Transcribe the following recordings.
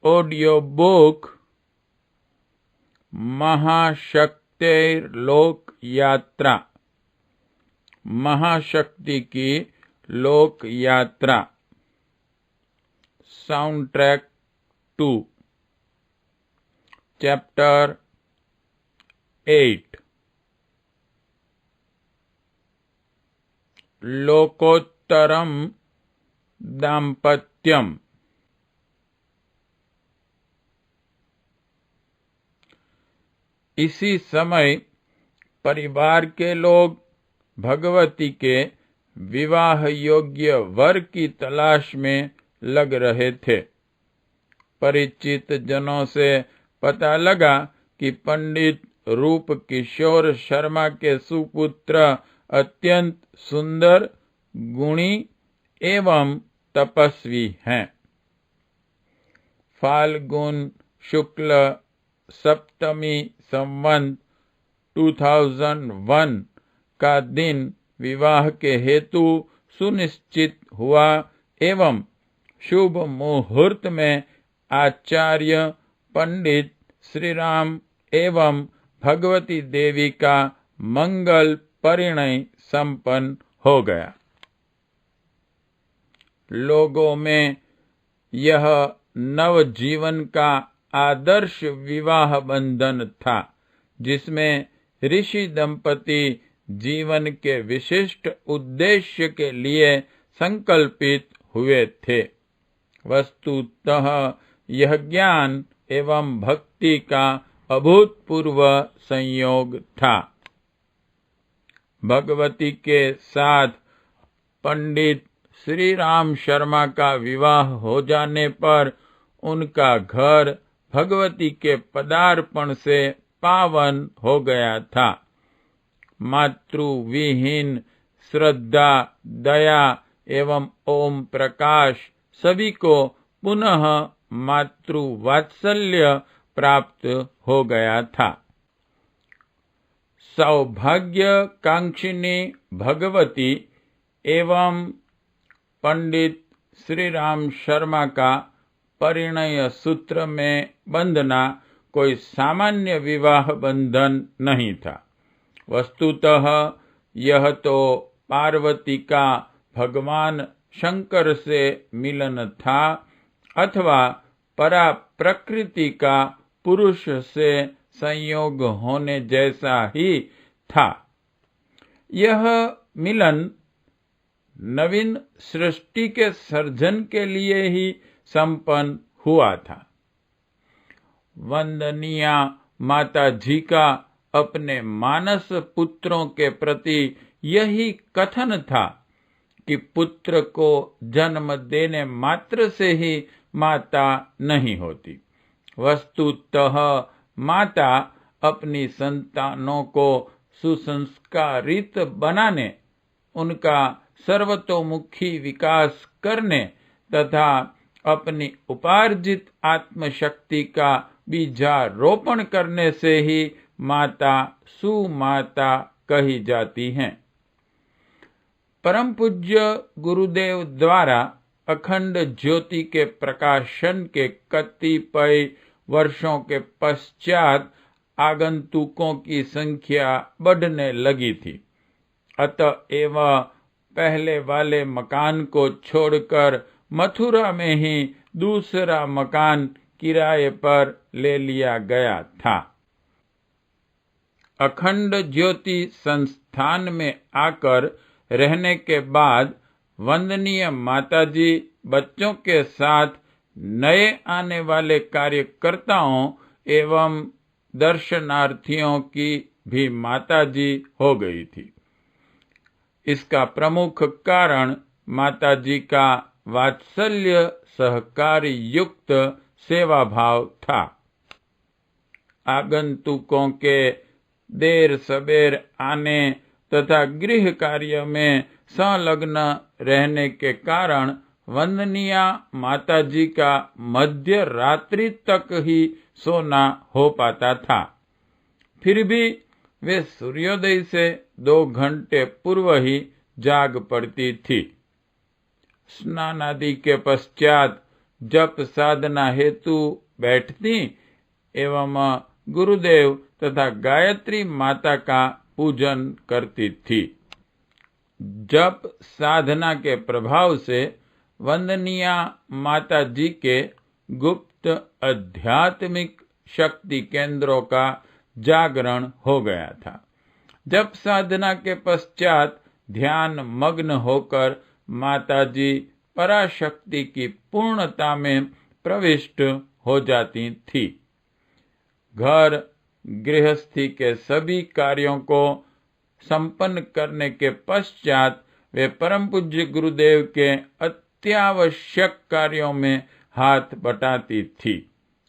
Audio book महाशक्तिर्लोक यात्रा, महाशक्ति की लोक यात्रा, साउंड ट्रैक 2, चैप्टर 8, लोकोत्तरम दाम्पत्यम। इसी समय परिवार के लोग भगवती के विवाह योग्य वर की तलाश में लग रहे थे। परिचित जनों से पता लगा कि पंडित रूप किशोर शर्मा के सुपुत्र अत्यंत सुंदर, गुणी एवं तपस्वी हैं। फाल्गुन शुक्ल सप्तमी संवत 2001 का दिन विवाह के हेतु सुनिश्चित हुआ एवं शुभ मुहूर्त में आचार्य पंडित श्रीराम एवं भगवती देवी का मंगल परिणय संपन्न हो गया। लोगों में यह नवजीवन का आदर्श विवाह बंधन था, जिसमें ऋषि दंपति जीवन के विशिष्ट उद्देश्य के लिए संकल्पित हुए थे। वस्तुतः यह ज्ञान एवं भक्ति का अभूतपूर्व संयोग था। भगवती के साथ पंडित श्री राम शर्मा का विवाह हो जाने पर उनका घर भगवती के पदार्पण से पावन हो गया था। मातृविहीन श्रद्धा, दया एवं ओम प्रकाश सभी को पुनः मातृवात्सल्य प्राप्त हो गया था। सौभाग्यकांक्षिणी भगवती एवं पंडित श्री राम शर्मा का परिणय सूत्र में बंधना कोई सामान्य विवाह बंधन नहीं था। वस्तुतः यह तो पार्वती का भगवान शंकर से मिलन था अथवा परा प्रकृति का पुरुष से संयोग होने जैसा ही था। यह मिलन नवीन सृष्टि के सर्जन के लिए ही संपन्न हुआ था। वंदनीय माता जी का अपने मानस पुत्रों के प्रति यही कथन था कि पुत्र को जन्म देने मात्र से ही माता नहीं होती। वस्तुतः माता अपनी संतानों को सुसंस्कारित बनाने, उनका सर्वतोमुखी विकास करने तथा अपनी उपार्जित आत्मशक्ति का बीजारोपण करने से ही माता सुमाता कही जाती हैं। परम पूज्य गुरुदेव द्वारा अखंड ज्योति के प्रकाशन के कतिपय वर्षों के पश्चात आगंतुकों की संख्या बढ़ने लगी थी। अतएव पहले वाले मकान को छोड़कर मथुरा में ही दूसरा मकान किराए पर ले लिया गया था। अखंड ज्योति संस्थान में आकर रहने के बाद वंदनीय माताजी बच्चों के साथ नए आने वाले कार्यकर्ताओं एवं दर्शनार्थियों की भी माताजी हो गई थी। इसका प्रमुख कारण माताजी का वात्सल्य सहकारी युक्त सेवा भाव था। आगंतुकों के देर सबेर आने तथा गृह कार्य में संलग्न रहने के कारण वंदनीय माताजी का मध्य रात्रि तक ही सोना हो पाता था। फिर भी वे सूर्योदय से 2 घंटे पूर्व ही जाग पड़ती थी। स्नान आदि के पश्चात जप साधना हेतु बैठती एवं गुरुदेव तथा गायत्री माता का पूजन करती थी। जप साधना के प्रभाव से वंदनिया माता जी के गुप्त आध्यात्मिक शक्ति केंद्रों का जागरण हो गया था। जप साधना के पश्चात ध्यान मग्न होकर माता जी पराशक्ति की पूर्णता में प्रविष्ट हो जाती थी। घर गृहस्थी के सभी कार्यों को संपन्न करने के पश्चात वे परम पूज्य गुरुदेव के अत्यावश्यक कार्यों में हाथ बटाती थी।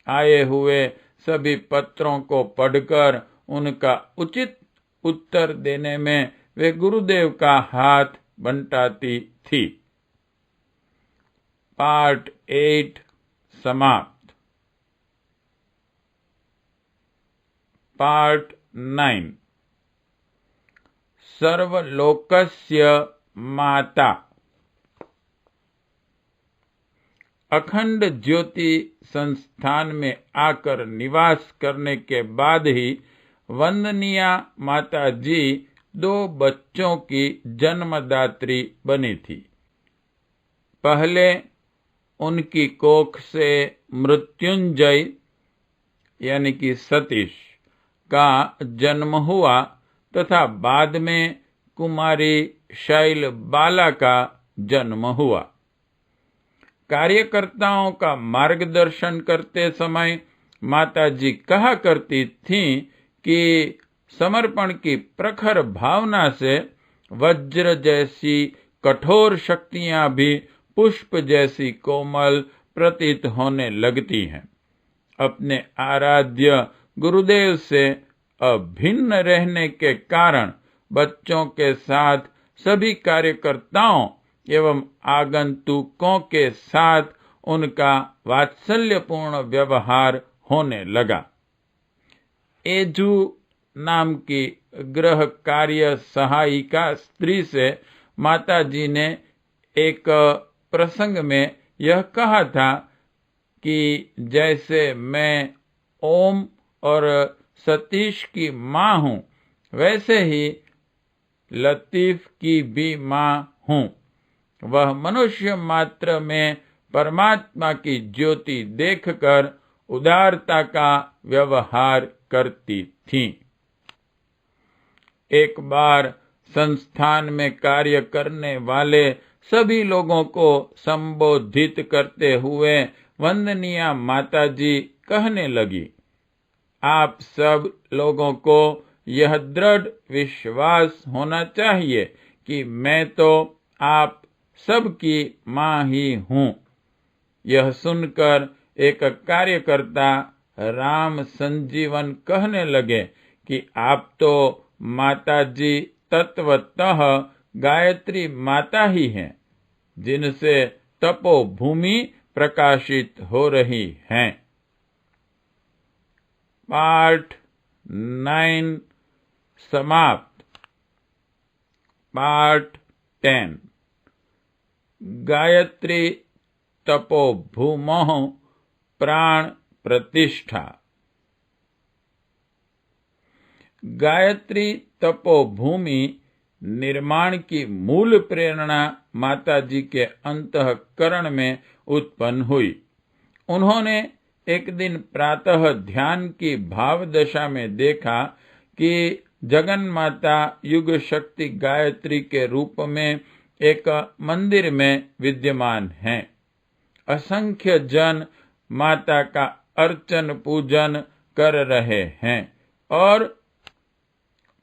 आए हुए सभी पत्रों को पढ़कर उनका उचित उत्तर देने में वे गुरुदेव का हाथ बंटाती थी। पार्ट 8 समाप्त। पार्ट 9 सर्वलोकस्य माता। अखंड ज्योति संस्थान में आकर निवास करने के बाद ही वंदनिया माता जी 2 बच्चों की जन्मदात्री बनी थी। पहले उनकी कोख से मृत्युंजय यानी कि सतीश का जन्म हुआ तथा बाद में कुमारी शैल बाला का जन्म हुआ। कार्यकर्ताओं का मार्गदर्शन करते समय माताजी कहा करती थीं कि समर्पण की प्रखर भावना से वज्र जैसी कठोर शक्तियां भी पुष्प जैसी कोमल प्रतीत होने लगती हैं। अपने आराध्य गुरुदेव से अभिन्न रहने के कारण बच्चों के साथ सभी कार्यकर्ताओं एवं आगंतुकों के साथ उनका वात्सल्यपूर्ण व्यवहार होने लगा। एजू नाम की गृह कार्य सहायिका स्त्री से माताजी ने एक प्रसंग में यह कहा था कि जैसे मैं ओम और सतीश की माँ हूँ, वैसे ही लतीफ की भी माँ हूँ। वह मनुष्य मात्र में परमात्मा की ज्योति देखकर उदारता का व्यवहार करती थीं। एक बार संस्थान में कार्य करने वाले सभी लोगों को संबोधित करते हुए वंदनिया माताजी कहने लगी, आप सब लोगों को यह दृढ़ विश्वास होना चाहिए कि मैं तो आप सबकी माँ ही हूँ। यह सुनकर एक कार्यकर्ता राम संजीवन कहने लगे कि आप तो माताजी तत्वतः गायत्री माता ही हैं, जिनसे तपोभूमि प्रकाशित हो रही हैं। पार्ट 9 समाप्त। पार्ट 10 गायत्री तपोभूमोः प्राण प्रतिष्ठा। गायत्री तपोभूमि निर्माण की मूल प्रेरणा माताजी के अंतःकरण में उत्पन्न हुई। उन्होंने एक दिन प्रातः ध्यान की भाव दशा में देखा कि जगन माता युग शक्ति गायत्री के रूप में एक मंदिर में विद्यमान हैं। असंख्य जन माता का अर्चन पूजन कर रहे हैं और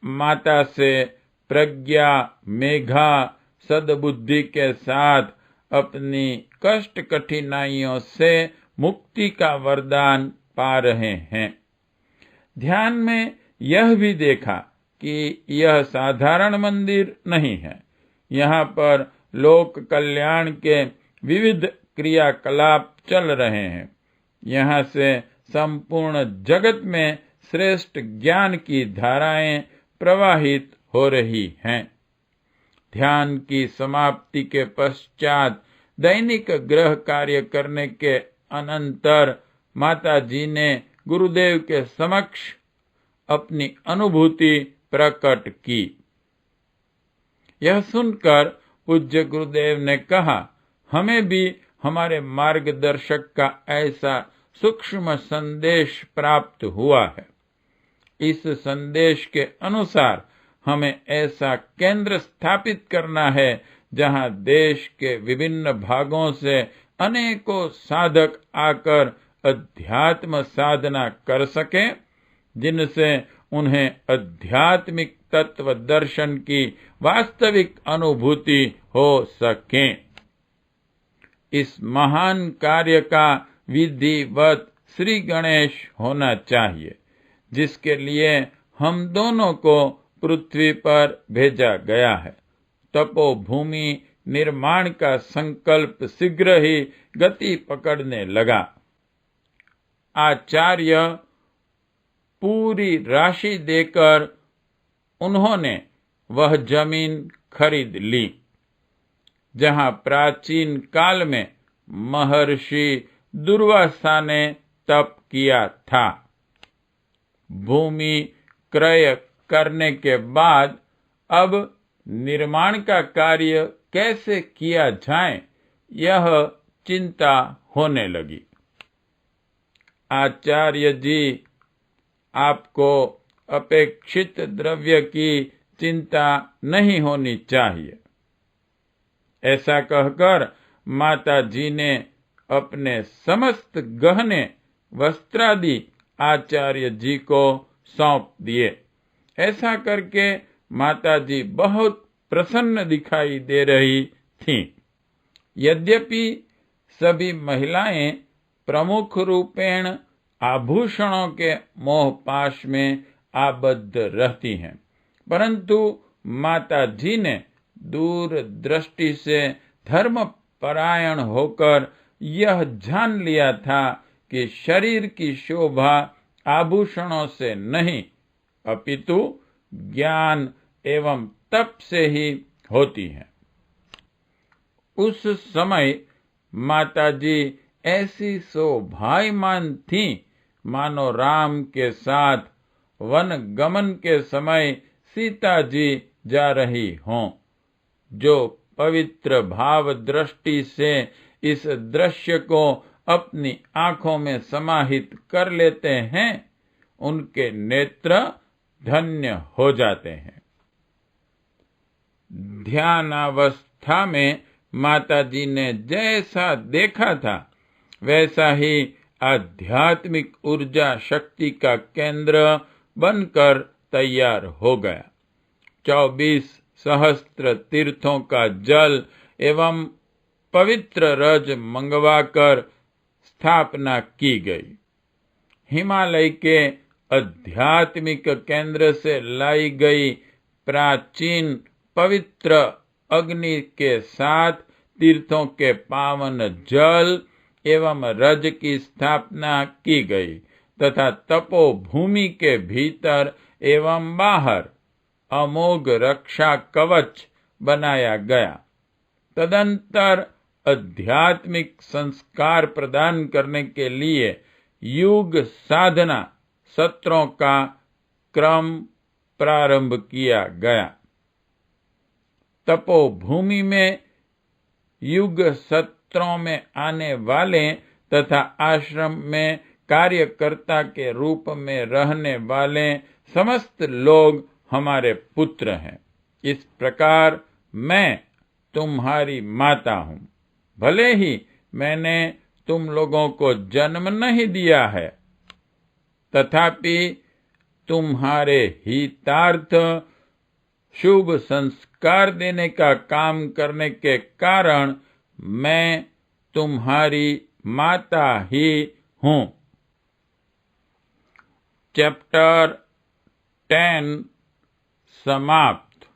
माता से प्रज्ञा मेघा सद्बुद्धि के साथ अपनी कष्ट कठिनाइयों से मुक्ति का वरदान पा रहे हैं। ध्यान में यह भी देखा कि यह साधारण मंदिर नहीं है। यहाँ पर लोक कल्याण के विविध क्रियाकलाप चल रहे हैं। यहाँ से संपूर्ण जगत में श्रेष्ठ ज्ञान की धाराएं प्रवाहित हो रही हैं। ध्यान की समाप्ति के पश्चात दैनिक गृह कार्य करने के अनंतर माता जी ने गुरुदेव के समक्ष अपनी अनुभूति प्रकट की। यह सुनकर पूज्य गुरुदेव ने कहा, हमें भी हमारे मार्गदर्शक का ऐसा सूक्ष्म संदेश प्राप्त हुआ है। इस संदेश के अनुसार हमें ऐसा केंद्र स्थापित करना है जहां देश के विभिन्न भागों से अनेकों साधक आकर अध्यात्म साधना कर सकें, जिनसे उन्हें आध्यात्मिक तत्व दर्शन की वास्तविक अनुभूति हो सके। इस महान कार्य का विधिवत श्री गणेश होना चाहिए, जिसके लिए हम दोनों को पृथ्वी पर भेजा गया है। तपोभूमि निर्माण का संकल्प शीघ्र ही गति पकड़ने लगा। आचार्य पूरी राशि देकर उन्होंने वह जमीन खरीद ली जहां प्राचीन काल में महर्षि दुर्वासा ने तप किया था। भूमि क्रय करने के बाद अब निर्माण का कार्य कैसे किया जाए, यह चिंता होने लगी। आचार्य जी, आपको अपेक्षित द्रव्य की चिंता नहीं होनी चाहिए। ऐसा कहकर माता जी ने अपने समस्त गहने वस्त्रादि आचार्य जी को सौंप दिए। ऐसा करके माता जी बहुत प्रसन्न दिखाई दे रही थीं। यद्यपि सभी महिलाएं प्रमुख रूपेण आभूषणों के मोह पाश में आबद्ध रहती हैं, परंतु माता जी ने दूर दृष्टि से धर्मपरायण होकर यह जान लिया था कि शरीर की शोभा आभूषणों से नहीं, अपितु ज्ञान एवं तप से ही होती है। उस समय माता जी ऐसी शोभायमान थीं मानो राम के साथ वन गमन के समय सीता जी जा रही हों। जो पवित्र भाव दृष्टि से इस दृश्य को अपनी आंखों में समाहित कर लेते हैं, उनके नेत्र धन्य हो जाते हैं। ध्यानावस्था में माता जी ने जैसा देखा था, वैसा ही आध्यात्मिक ऊर्जा शक्ति का केंद्र बनकर तैयार हो गया। 24 सहस्त्र तीर्थों का जल एवं पवित्र रज मंगवाकर स्थापना की गई। हिमालय के आध्यात्मिक केंद्र से लाई गई प्राचीन पवित्र अग्नि के साथ तीर्थों के पावन जल एवं रज की स्थापना की गई तथा तपोभूमि के भीतर एवं बाहर अमोघ रक्षा कवच बनाया गया। तदंतर आध्यात्मिक संस्कार प्रदान करने के लिए युग साधना सत्रों का क्रम प्रारंभ किया गया। तपोभूमि में युग सत्रों में आने वाले तथा आश्रम में कार्यकर्ता के रूप में रहने वाले समस्त लोग हमारे पुत्र हैं। इस प्रकार मैं तुम्हारी माता हूँ। भले ही मैंने तुम लोगों को जन्म नहीं दिया है, तथापि तुम्हारे हितार्थ शुभ संस्कार देने का काम करने के कारण मैं तुम्हारी माता ही हूँ। चैप्टर 10 समाप्त।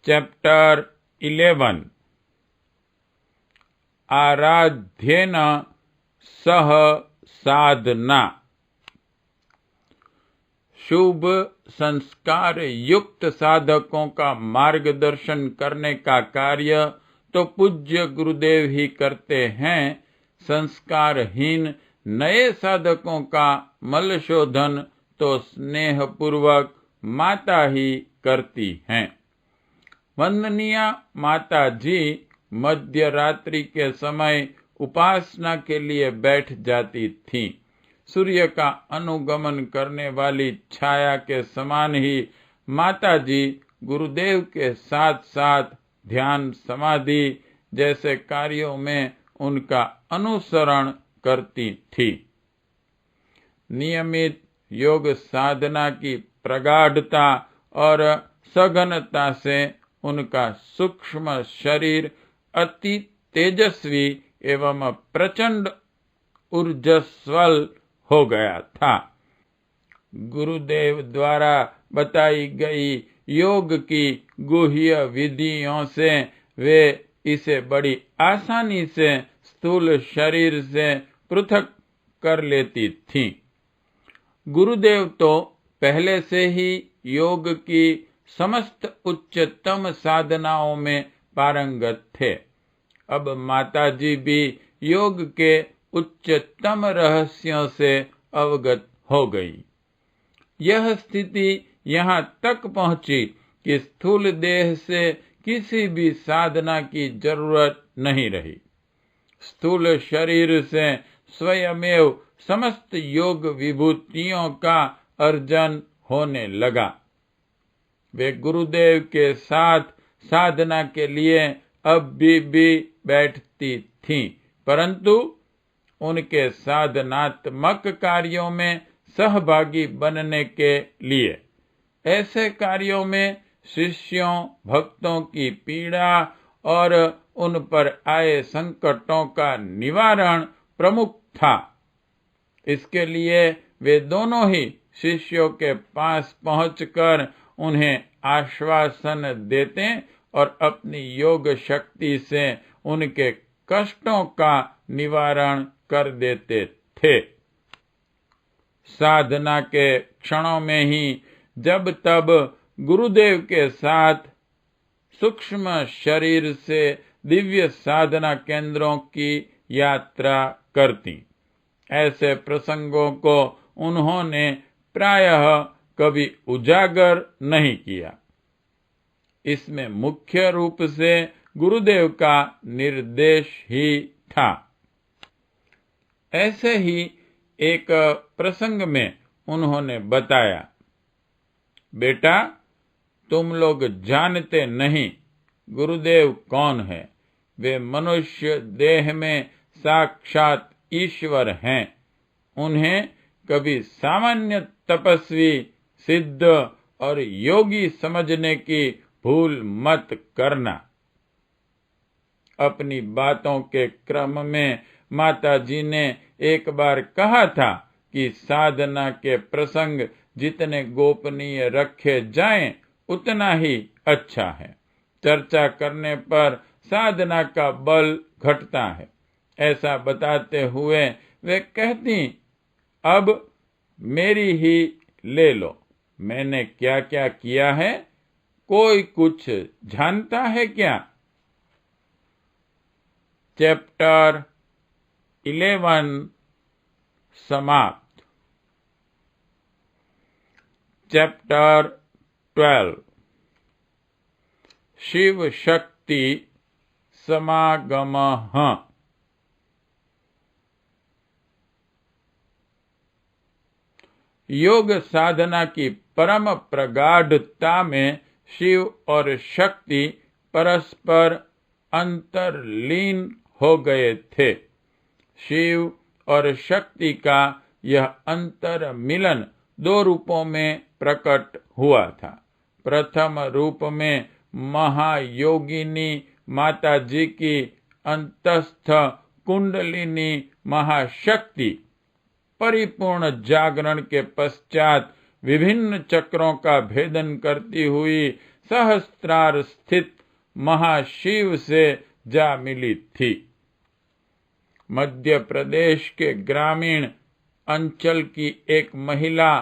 चैप्टर 11 आराध्येन सह साधना। शुभ संस्कार युक्त साधकों का मार्गदर्शन करने का कार्य तो पूज्य गुरुदेव ही करते हैं। संस्कारहीन नए साधकों का मलशोधन तो स्नेह पूर्वक माता ही करती हैं। वंदनीय माता जी मध्य रात्रि के समय उपासना के लिए बैठ जाती थीं। सूर्य का अनुगमन करने वाली छाया के समान ही माता जी गुरुदेव के साथ साथ ध्यान समाधि जैसे कार्यों में उनका अनुसरण करती थी। नियमित योग साधना की प्रगाढ़ता और सघनता से उनका सूक्ष्म शरीर अति तेजस्वी एवं प्रचंड ऊर्जस्वल हो गया था। गुरुदेव द्वारा बताई गई योग की गुह्य विधियों से वे इसे बड़ी आसानी से स्थूल शरीर से पृथक कर लेती थीं। गुरुदेव तो पहले से ही योग की समस्त उच्चतम साधनाओं में पारंगत थे। अब माताजी भी योग के उच्चतम रहस्यों से अवगत हो गई। यह स्थिति यहाँ तक पहुंची कि स्थूल देह से किसी भी साधना की जरूरत नहीं रही। स्थूल शरीर से स्वयमेव समस्त योग विभूतियों का अर्जन होने लगा। वे गुरुदेव के साथ साधना के लिए अब भी बैठती थीं, परंतु उनके साधनात्मक कार्यों में सहभागी बनने के लिए ऐसे कार्यों में शिष्यों भक्तों की पीड़ा और उन पर आए संकटों का निवारण प्रमुख था। इसके लिए वे दोनों ही शिष्यों के पास पहुंचकर उन्हें आश्वासन देते और अपनी योग शक्ति से उनके कष्टों का निवारण कर देते थे। साधना के क्षणों में ही जब तब गुरुदेव के साथ सूक्ष्म शरीर से दिव्य साधना केंद्रों की यात्रा करती। ऐसे प्रसंगों को उन्होंने प्रायः कभी उजागर नहीं किया। इसमें मुख्य रूप से गुरुदेव का निर्देश ही था। ऐसे ही एक प्रसंग में उन्होंने बताया, बेटा, तुम लोग जानते नहीं गुरुदेव कौन है। वे मनुष्य देह में साक्षात ईश्वर हैं। उन्हें कभी सामान्य तपस्वी, सिद्ध और योगी समझने की भूल मत करना। अपनी बातों के क्रम में माता जी ने एक बार कहा था कि साधना के प्रसंग जितने गोपनीय रखे जाएं, उतना ही अच्छा है। चर्चा करने पर साधना का बल घटता है। ऐसा बताते हुए वे कहती, अब मेरी ही ले लो। मैंने क्या क्या किया है, कोई कुछ जानता है क्या? चैप्टर 11 समाप्त। चैप्टर 12 शिव शक्ति समागमः। योग साधना की परम प्रगाढ़ता में शिव और शक्ति परस्पर अंतर्लीन हो गए थे। शिव और शक्ति का यह अंतर मिलन दो रूपों में प्रकट हुआ था। प्रथम रूप में महायोगिनी माता जी की अंतस्थ कुंडलिनी महाशक्ति परिपूर्ण जागरण के पश्चात विभिन्न चक्रों का भेदन करती हुई सहस्त्रार स्थित महाशिव से जा मिली थी। मध्य प्रदेश के ग्रामीण अंचल की एक महिला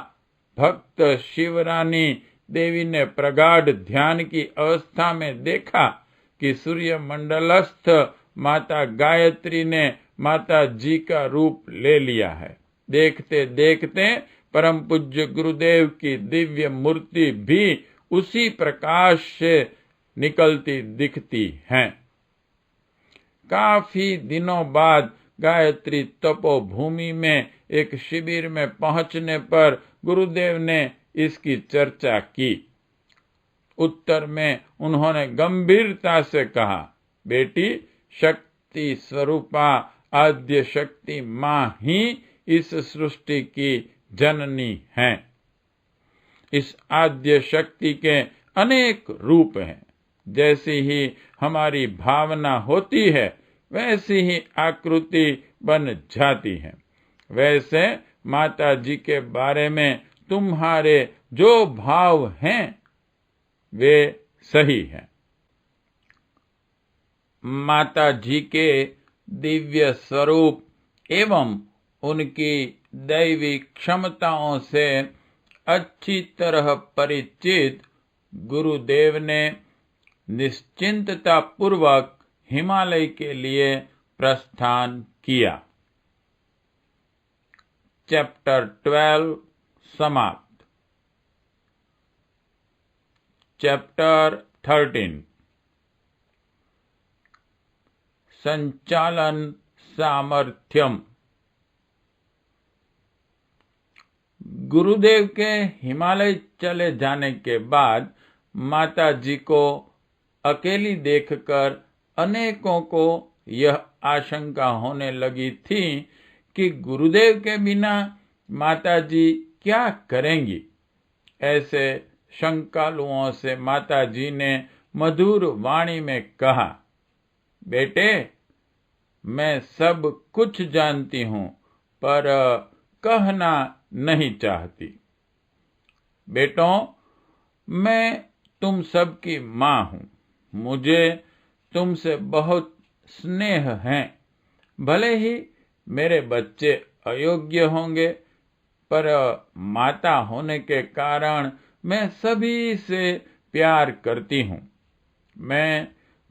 भक्त शिवरानी देवी ने प्रगाढ़ ध्यान की अवस्था में देखा कि सूर्य मंडलस्थ माता गायत्री ने माता जी का रूप ले लिया है। देखते देखते परम पूज्य गुरुदेव की दिव्य मूर्ति भी उसी प्रकाश से निकलती दिखती है। काफी दिनों बाद गायत्री तपोभूमि में एक शिविर में पहुंचने पर गुरुदेव ने इसकी चर्चा की। उत्तर में उन्होंने गंभीरता से कहा, बेटी, शक्ति स्वरूपा आद्य शक्ति मां ही इस सृष्टि की जननी है। इस आद्य शक्ति के अनेक रूप हैं। जैसी ही हमारी भावना होती है वैसी ही आकृति बन जाती है। वैसे माता जी के बारे में तुम्हारे जो भाव हैं वे सही हैं। माता जी के दिव्य स्वरूप एवं उनकी दैवी क्षमताओं से अच्छी तरह परिचित गुरुदेव ने निश्चिंतता पूर्वक हिमालय के लिए प्रस्थान किया। चैप्टर 12 समाप्त। चैप्टर 13 संचालन सामर्थ्यम। गुरुदेव के हिमालय चले जाने के बाद माता जी को अकेली देखकर अनेकों को यह आशंका होने लगी थी कि गुरुदेव के बिना माता जी क्या करेंगी। ऐसे शंकालुओं से माता जी ने मधुर वाणी में कहा, बेटे, मैं सब कुछ जानती हूं पर कहना नहीं चाहती। बेटों, मैं तुम सबकी मां हूं। मुझे तुमसे बहुत स्नेह है। भले ही मेरे बच्चे अयोग्य होंगे पर माता होने के कारण मैं सभी से प्यार करती हूं। मैं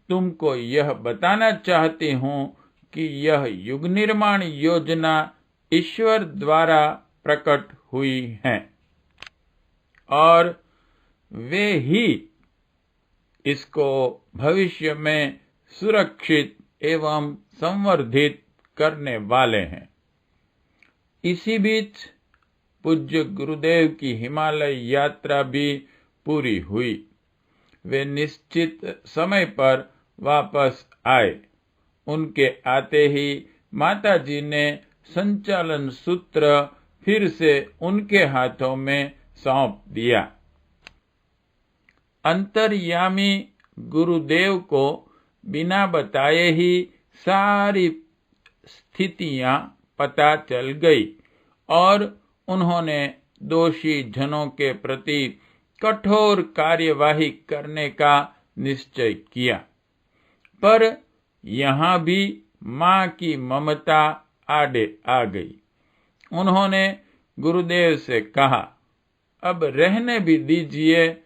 तुमको यह बताना चाहती हूं कि यह युग निर्माण योजना ईश्वर द्वारा प्रकट हुई है और वे ही इसको भविष्य में सुरक्षित एवं संवर्धित करने वाले हैं। इसी बीच पूज्य गुरुदेव की हिमालय यात्रा भी पूरी हुई। वे निश्चित समय पर वापस आए। उनके आते ही माता जी ने संचालन सूत्र फिर से उनके हाथों में सौंप दिया। अंतर्यामी गुरुदेव को बिना बताए ही सारी स्थितियां पता चल गई और उन्होंने दोषी जनों के प्रति कठोर कार्यवाही करने का निश्चय किया। पर यहाँ भी मां की ममता आड़े आ गई। उन्होंने गुरुदेव से कहा, अब रहने भी दीजिए,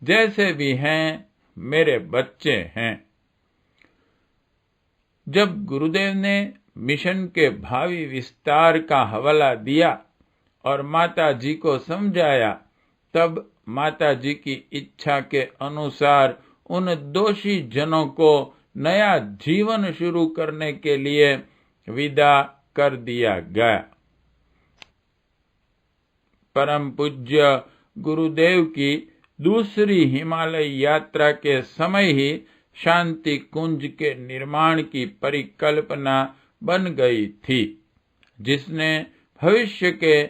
जैसे भी हैं मेरे बच्चे हैं। जब गुरुदेव ने मिशन के भावी विस्तार का हवाला दिया और माता जी को समझाया, तब माता जी की इच्छा के अनुसार उन दोषी जनों को नया जीवन शुरू करने के लिए विदा कर दिया गया। परम पूज्य गुरुदेव की दूसरी हिमालय यात्रा के समय ही शांति कुंज के निर्माण की परिकल्पना बन गई थी, जिसने भविष्य के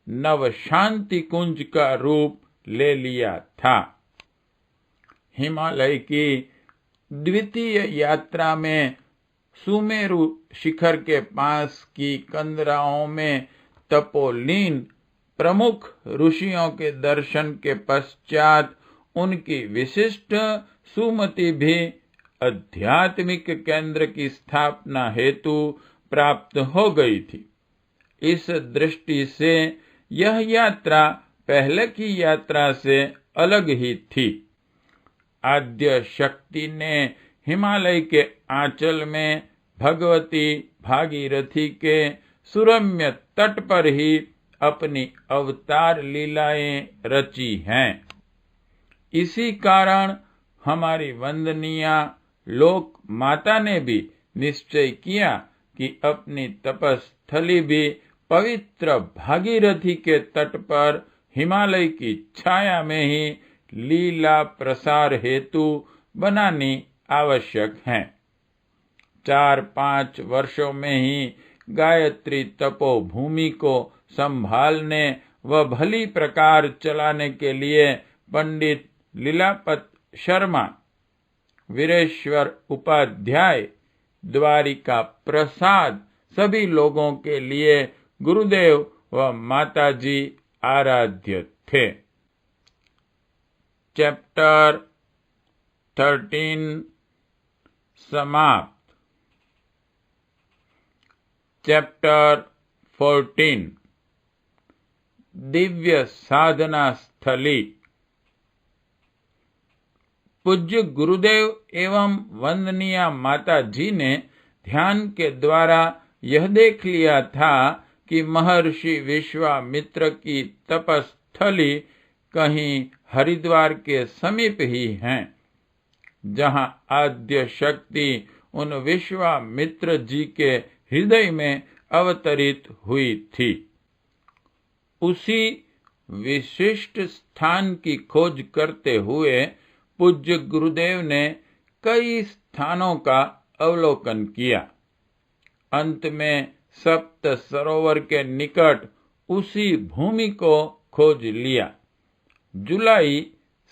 नव शांति कुंज का रूप ले लिया था। हिमालय की द्वितीय यात्रा में सुमेरु शिखर के पास की कंदराओं में तपोलीन प्रमुख ऋषियों के दर्शन के पश्चात उनकी विशिष्ट सुमति भी आध्यात्मिक केंद्र की स्थापना हेतु प्राप्त हो गई थी। इस दृष्टि से यह यात्रा पहले की यात्रा से अलग ही थी। आद्य शक्ति ने हिमालय के आंचल में भगवती भागीरथी के सुरम्य तट पर ही अपनी अवतार लीलाएं रची हैं। इसी कारण हमारी वंदनीया लोक माता ने भी निश्चय किया कि अपनी तपस्थली भी पवित्र भागीरथी के तट पर हिमालय की छाया में ही लीला प्रसार हेतु बनानी आवश्यक है। 4-5 वर्षों में ही गायत्री तपोभूमि को संभालने व भली प्रकार चलाने के लिए पंडित लीलापत शर्मा, वीरेश्वर उपाध्याय, द्वारिका प्रसाद सभी लोगों के लिए गुरुदेव व माताजी आराध्य थे। चैप्टर 13 समाप्त। चैप्टर 14 दिव्य साधना स्थली। पूज्य गुरुदेव एवं वंदनीय माता जी ने ध्यान के द्वारा यह देख लिया था कि महर्षि विश्वामित्र की तपस्थली कहीं हरिद्वार के समीप ही है, जहां आद्य शक्ति उन विश्वामित्र जी के हृदय में अवतरित हुई थी। उसी विशिष्ट स्थान की खोज करते हुए पूज्य गुरुदेव ने कई स्थानों का अवलोकन किया। अंत में सप्त सरोवर के निकट उसी भूमि को खोज लिया। जुलाई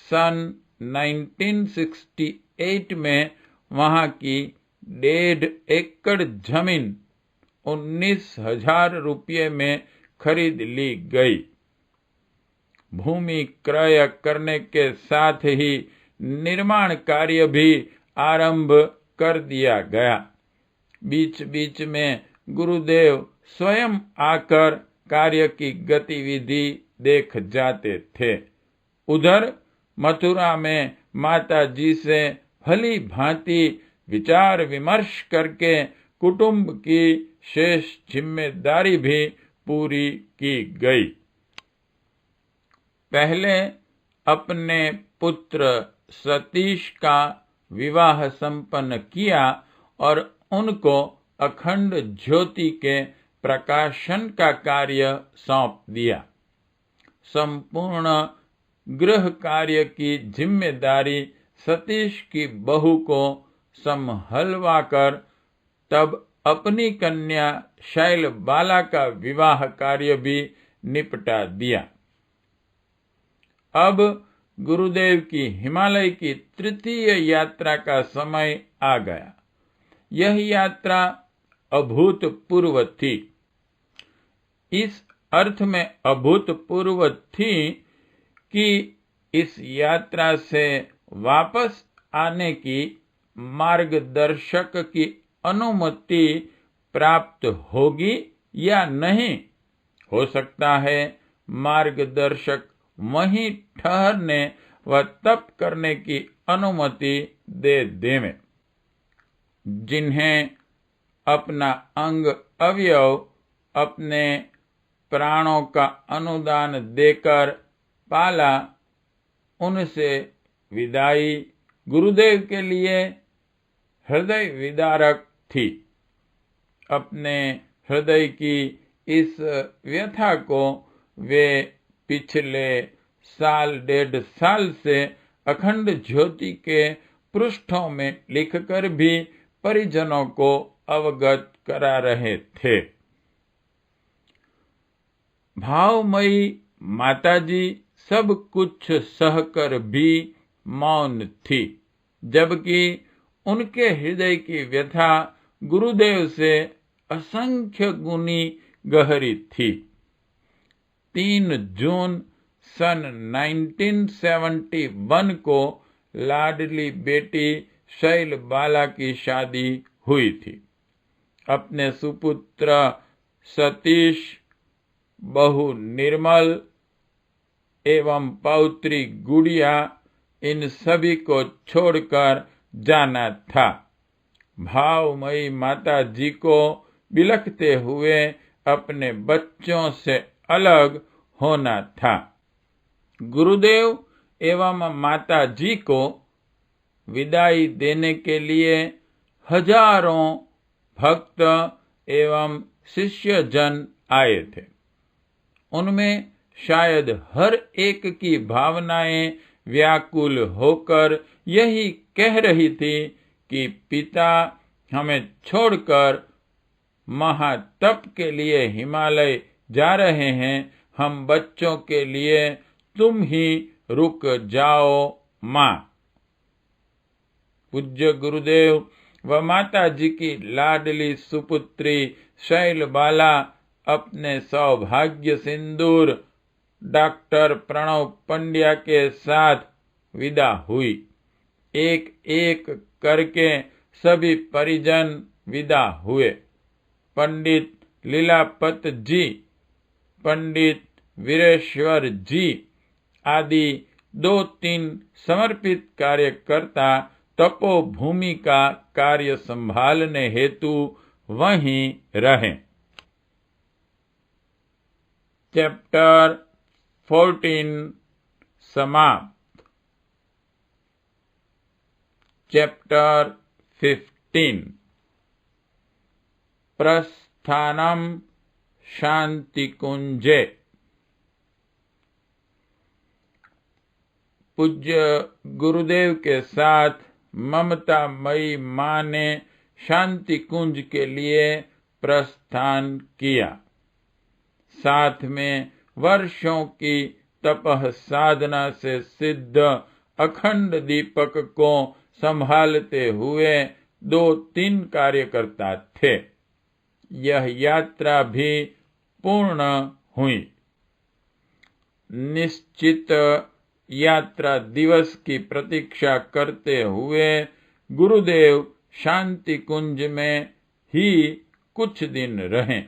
सन 1968 में वहां की 1.5 एकड़ जमीन 19,000 रुपये में खरीद ली गई। भूमि क्रय करने के साथ ही निर्माण कार्य भी आरंभ कर दिया गया। बीच बीच में गुरुदेव स्वयं आकर कार्य की गतिविधि देख जाते थे। उधर मथुरा में माता जी से भली भांति विचार विमर्श करके कुटुंब की शेष जिम्मेदारी भी पूरी की गई। पहले अपने पुत्र सतीश का विवाह संपन्न किया और उनको अखंड ज्योति के प्रकाशन का कार्य सौंप दिया। संपूर्ण गृह कार्य की जिम्मेदारी सतीश की बहू को संभलवाकर तब अपनी कन्या शैलबाला का विवाह कार्य भी निपटा दिया। अब गुरुदेव की हिमालय की तृतीय यात्रा का समय आ गया। यह यात्रा अभूतपूर्व थी। इस अर्थ में अभूतपूर्व थी कि इस यात्रा से वापस आने की मार्गदर्शक की अनुमति प्राप्त होगी या नहीं। हो सकता है मार्गदर्शक वहीं ठहरने व तप करने की अनुमति दे देवें। जिन्हें अपना अंग अवयव अपने प्राणों का अनुदान देकर पाला, उनसे विदाई गुरुदेव के लिए हृदय विदारक थी। अपने हृदय की इस व्यथा को वे पिछले 1.5 साल से अखंड ज्योति के पृष्ठों में लिखकर भी परिजनों को अवगत करा रहे थे। भावमयी माताजी सब कुछ सहकर भी मौन थी, जबकि उनके हृदय की व्यथा गुरुदेव से असंख्य गुनी गहरी थी। 3 जून सन 1971 को लाडली बेटी शैलबाला की शादी हुई थी। अपने सुपुत्र सतीश, बहू निर्मल एवं पौत्री गुड़िया, इन सभी को छोड़कर जाना था। भावमयी माता जी को बिलखते हुए अपने बच्चों से अलग होना था। गुरुदेव एवं माता जी को विदाई देने के लिए हजारों भक्त एवं शिष्य जन आए थे। उनमें शायद हर एक की भावनाएं व्याकुल होकर यही कह रही थी कि पिता हमें छोड़कर महातप के लिए हिमालय जा रहे हैं, हम बच्चों के लिए तुम ही रुक जाओ माँ। पूज्य गुरुदेव व माता जी की लाडली सुपुत्री शैलबाला अपने सौभाग्य सिंदूर डॉक्टर प्रणव पंड्या के साथ विदा हुई। एक एक करके सभी परिजन विदा हुए। पंडित लीलापत जी, पंडित वीरेश्वर जी आदि 2-3 समर्पित कार्यकर्ता तपोभूमि का कार्य संभालने हेतु वहीं रहे। चैप्टर 14 समाप्त। चैप्टर 15 प्रस्थानम शांतिकुंजे। पूज्य गुरुदेव के साथ ममतामयी माँ ने शांति कुंज के लिए प्रस्थान किया। साथ में वर्षों की तपः साधना से सिद्ध अखंड दीपक को संभालते हुए 2-3 कार्यकर्ता थे। यह यात्रा भी पूर्ण हुई। निश्चित यात्रा दिवस की प्रतीक्षा करते हुए गुरुदेव शांति कुंज में ही कुछ दिन रहे,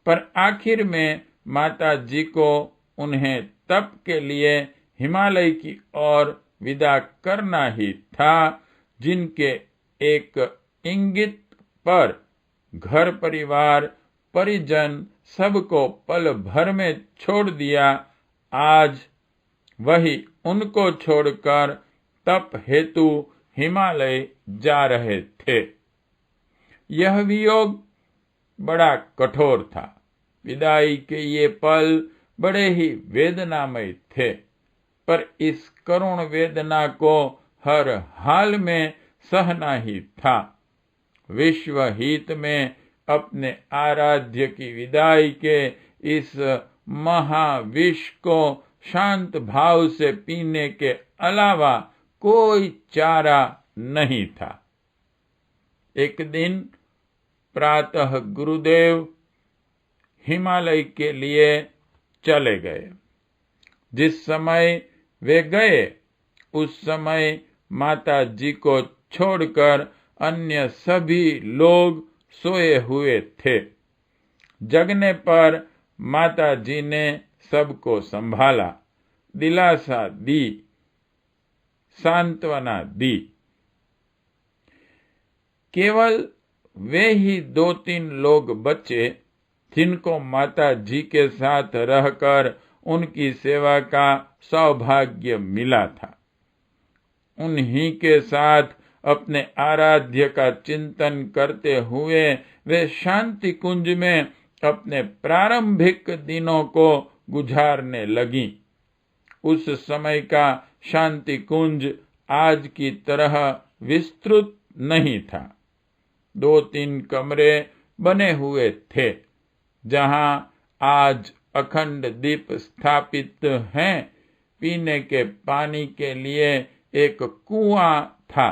पर आखिर में माता जी को उन्हें तप के लिए हिमालय की ओर विदा करना ही था, जिनके एक इंगित पर घर परिवार परिजन सबको पल भर में छोड़ दिया। आज वही उनको छोड़कर तप हेतु हिमालय जा रहे थे। यह वियोग बड़ा कठोर था। विदाई के ये पल बड़े ही वेदनामय थे, पर इस करुण वेदना को हर हाल में सहना ही था। विश्व हित में अपने आराध्य की विदाई के इस महाविष को शांत भाव से पीने के अलावा कोई चारा नहीं था। एक दिन प्रातः गुरुदेव हिमालय के लिए चले गए। जिस समय वे गए उस समय माता जी को छोड़कर अन्य सभी लोग सोए हुए थे। जगने पर माता जी ने सबको संभाला, दिलासा दी, सांत्वना दी। केवल वे ही 2-3 लोग बचे जिनको माता जी के साथ रहकर उनकी सेवा का सौभाग्य मिला था। उन्हीं के साथ अपने आराध्य का चिंतन करते हुए वे शांति कुंज में अपने प्रारंभिक दिनों को गुजारने लगी। उस समय का शांति कुंज आज की तरह विस्तृत नहीं था। 2-3 कमरे बने हुए थे। जहां आज अखंड दीप स्थापित हैं, पीने के पानी के लिए एक कुआं था।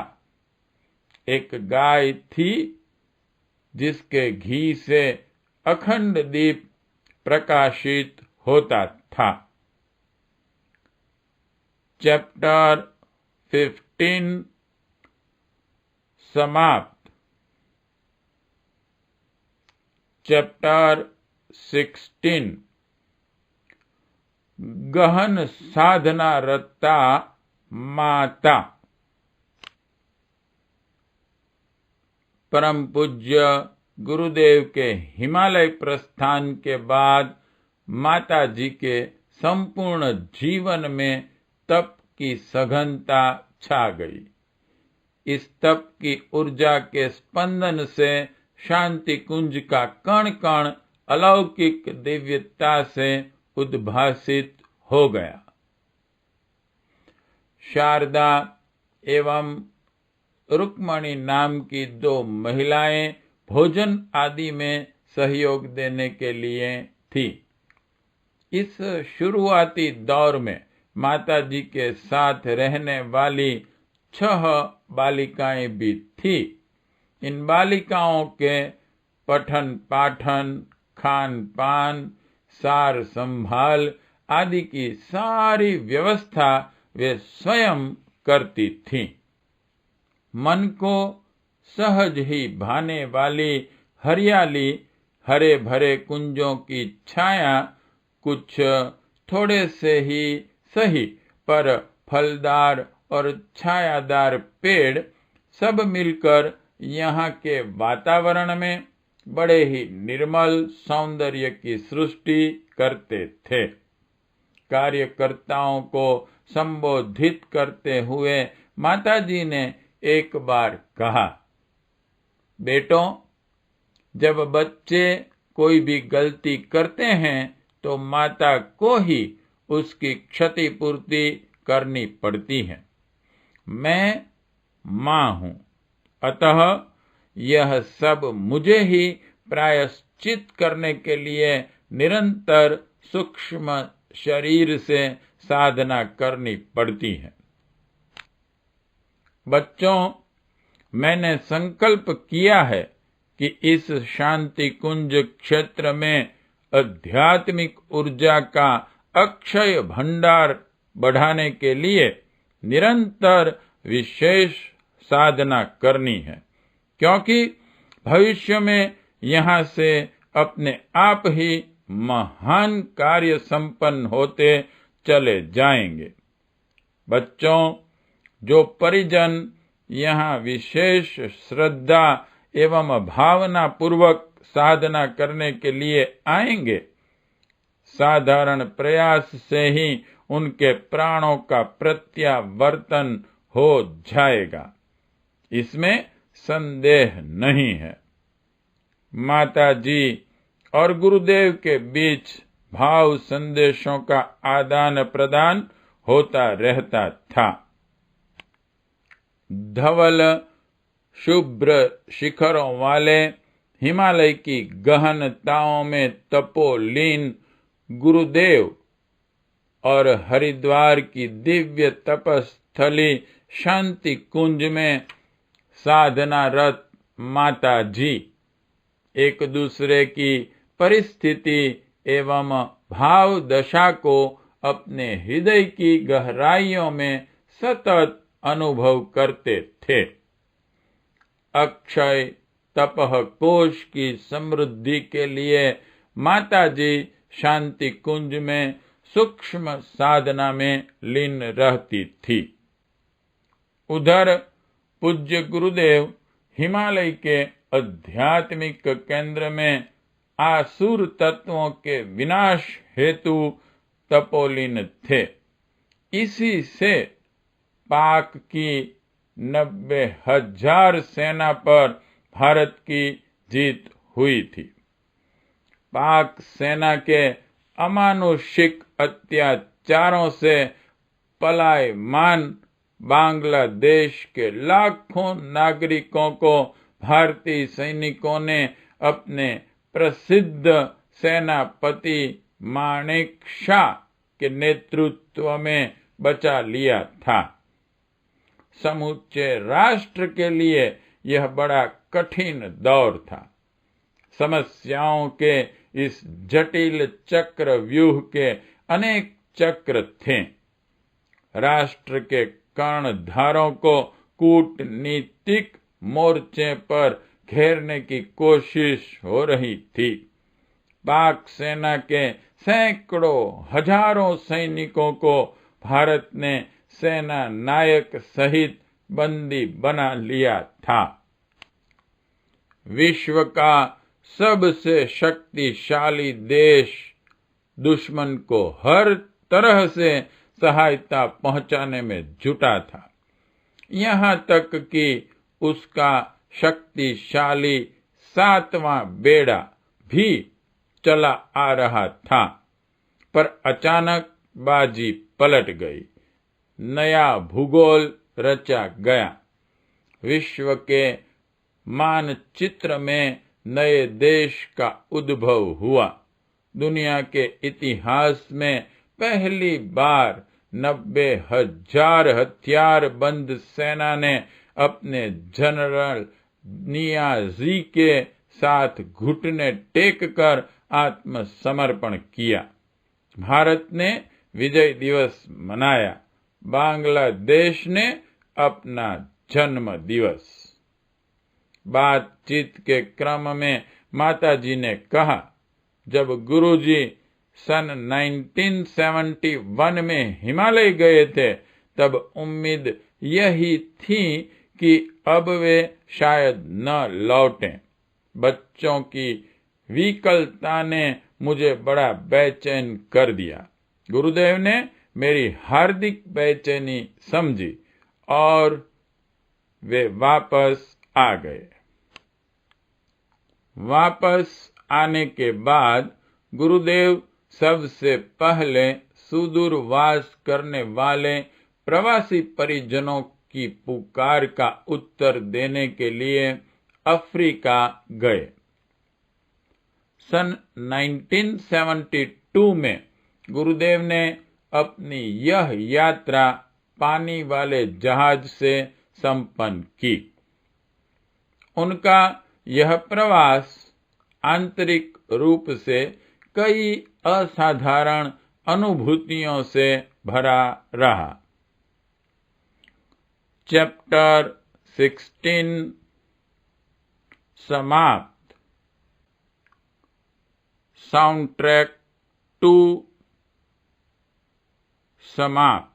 एक गाय थी जिसके घी से अखंड दीप प्रकाशित होता था। चैप्टर 15 समाप्त। चैप्टर 16 गहन साधना रता माता। परम पूज्य गुरुदेव के हिमालय प्रस्थान के बाद माता जी के संपूर्ण जीवन में तप की सघनता छा गई। इस तप की ऊर्जा के स्पंदन से शांति कुंज का कण कण अलौकिक दिव्यता से उद्भासित हो गया। शारदा एवं रुक्मणी नाम की 2 महिलाएं भोजन आदि में सहयोग देने के लिए थी। इस शुरुआती दौर में माता जी के साथ रहने वाली 6 बालिकाएं भी थी। इन बालिकाओं के पठन पाठन, खान पान, सार संभाल आदि की सारी व्यवस्था वे स्वयं करती थीं। मन को सहज ही भाने वाली हरियाली, हरे भरे कुंजों की छाया, कुछ थोड़े से ही सही पर फलदार और छायादार पेड़ सब मिलकर यहाँ के वातावरण में बड़े ही निर्मल सौंदर्य की सृष्टि करते थे। कार्यकर्ताओं को संबोधित करते हुए माताजी ने एक बार कहा, बेटों, जब बच्चे कोई भी गलती करते हैं तो माता को ही उसकी क्षतिपूर्ति करनी पड़ती है। मैं मां हूं, अतः यह सब मुझे ही प्रायश्चित करने के लिए निरंतर सूक्ष्म शरीर से साधना करनी पड़ती है। बच्चों, मैंने संकल्प किया है कि इस शांति कुंज क्षेत्र में आध्यात्मिक ऊर्जा का अक्षय भंडार बढ़ाने के लिए निरंतर विशेष साधना करनी है, क्योंकि भविष्य में यहाँ से अपने आप ही महान कार्य संपन्न होते चले जाएंगे। बच्चों, जो परिजन यहाँ विशेष श्रद्धा एवं भावना पूर्वक साधना करने के लिए आएंगे, साधारण प्रयास से ही उनके प्राणों का प्रत्यावर्तन हो जाएगा, इसमें संदेह नहीं है। माता जी और गुरुदेव के बीच भाव संदेशों का आदान प्रदान होता रहता था। धवल शुभ्र शिखरों वाले हिमालय की गहनताओं में तपोलीन गुरुदेव और हरिद्वार की दिव्य तपस्थली शांति कुंज में साधनारत माता जी एक दूसरे की परिस्थिति एवं भाव दशा को अपने हृदय की गहराइयों में सतत अनुभव करते थे। अक्षय तपह कोश की समृद्धि के लिए माता जी शांति कुंज में सूक्ष्म साधना में लीन रहती थी। उधर पूज्य गुरुदेव हिमालय के आध्यात्मिक केंद्र में आसुर तत्वों के विनाश हेतु तपोलीन थे। इसी से पाक की 90,000 सेना पर भारत की जीत हुई थी। पाक सेना के अमानुषिक अत्याचारों से पलायमान बांग्लादेश के लाखों नागरिकों को भारतीय सैनिकों ने अपने प्रसिद्ध सेनापति माणिक शाह के नेतृत्व में बचा लिया था। समूचे राष्ट्र के लिए यह बड़ा कठिन दौर था। समस्याओं के इस जटिल चक्र व्यूह के अनेक चक्र थे। राष्ट्र के कर्णधारों को कूटनीतिक मोर्चे पर घेरने की कोशिश हो रही थी। पाक सेना के सैकड़ों हजारों सैनिकों को भारत ने सेना नायक सहित बंदी बना लिया था। विश्व का सबसे शक्तिशाली देश दुश्मन को हर तरह से सहायता पहुंचाने में जुटा था, यहाँ तक कि उसका शक्तिशाली 7वां बेड़ा भी चला आ रहा था। पर अचानक बाजी पलट गई, नया भूगोल रचा गया। विश्व के मानचित्र में नए देश का उद्भव हुआ। दुनिया के इतिहास में पहली बार 90,000 हथियारबंद सेना ने अपने जनरल नियाजी के साथ घुटने टेक कर आत्मसमर्पण किया। भारत ने विजय दिवस मनाया, बांग्लादेश ने अपना जन्म दिवस। बातचीत के क्रम में माताजी ने कहा, जब गुरुजी सन 1971 में हिमालय गए थे तब उम्मीद यही थी कि अब वे शायद न लौटें। बच्चों की विकलता ने मुझे बड़ा बेचैन कर दिया। गुरुदेव ने मेरी हार्दिक बेचैनी समझी और वे वापस आ गए। वापस आने के बाद गुरुदेव सबसे पहले सुदूरवास करने वाले प्रवासी परिजनों की पुकार का उत्तर देने के लिए अफ्रीका गए। सन 1972 में गुरुदेव ने अपनी यह यात्रा पानी वाले जहाज से संपन्न की। उनका यह प्रवास आंतरिक रूप से कई असाधारण अनुभूतियों से भरा रहा। चैप्टर 16 समाप्त। साउंड ट्रैक 2 समाप्त।